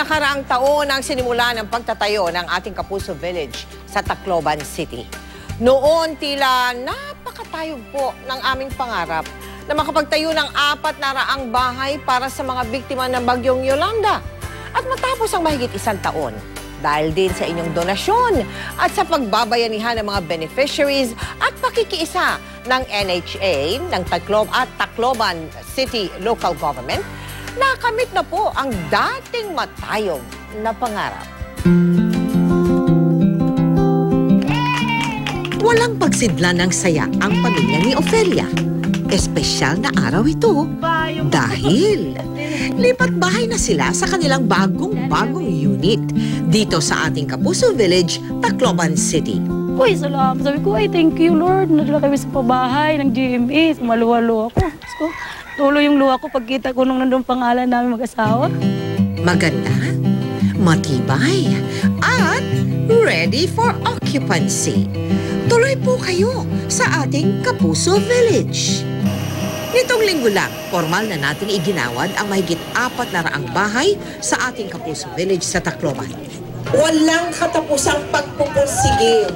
nakaraang taon ang sinimula ng pagtatayo ng ating Kapuso Village sa Tacloban City. Noon tila napakatayog po ng aming pangarap na makapagtayo ng 400 bahay para sa mga biktima ng Bagyong Yolanda. At matapos ang mahigit 1 taon, dahil din sa inyong donasyon at sa pagbabayanihan ng mga beneficiaries at pakikiisa ng NHA ng Tacloban City Local Government, nakamit na po ang dating matayog na pangarap. Walang pagsidla ng saya ang pamilya ni Ofelia. Espesyal na araw ito dahil lipat bahay na sila sa kanilang bagong unit dito sa ating Kapuso Village, Tacloban City. Uy, salamat. Sabi ko, ay thank you Lord. Nadala kami sa pabahay ng GMA. Maluwalo ako. So, tuloy yung luha ko pagkita ko nung nandun pangalan namin mag-asawa. Maganda, matibay, at ready for occupancy. Tuloy po kayo sa ating Kapuso Village. Nitong linggo lang, formal na nating iginawad ang mahigit 400 bahay sa ating Kapuso Village sa Tacloban. Walang katapusang pagpupursige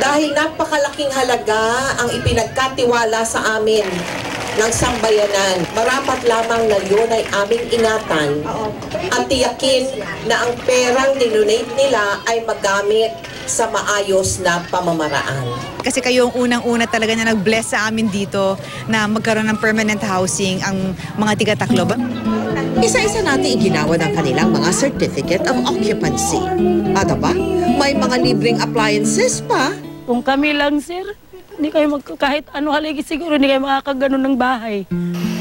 dahil napakalaking halaga ang ipinagkatiwala sa amin ng sambayanan. Marapat lamang na yun ay aming ingatan at tiyakin na ang perang dinonate nila ay magamit sa maayos na pamamaraan. Kasi kayo ang unang-una talaga na nag-bless sa amin dito na magkaroon ng permanent housing ang mga tiga-Tacloban. Isa-isa natin iginawad ang kanilang mga certificate of occupancy. At ba, may mga libreng appliances pa. Kung kami lang, sir, hindi kayo kahit ano haligi siguro, hindi kayo makakaganon ng bahay.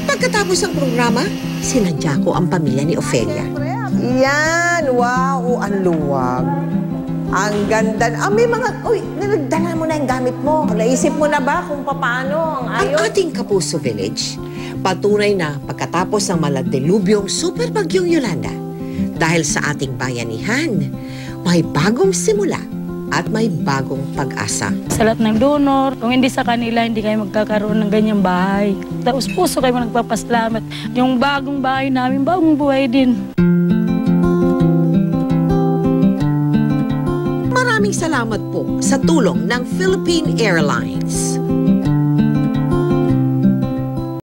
Pagkatapos ng programa, sinadya ko ang pamilya ni Ofelia. Yan! Wow! Ang luwag. Ang ganda. May mga... Uy, nagdala mo na yung gamit mo. Naisip mo na ba kung paano ang Ang ayos? ating Kapuso Village, patunay na pagkatapos ng maladilubyong Super Bagyong Yolanda, dahil sa ating bayanihan, may bagong simula at may bagong pag-asa. Sa lahat ng donor, kung hindi sa kanila, hindi kayo magkakaroon ng ganyang bahay. Tapos puso kayo nagpapasalamat. Yung bagong bahay namin, bagong buhay din. Maraming salamat po sa tulong ng Philippine Airlines.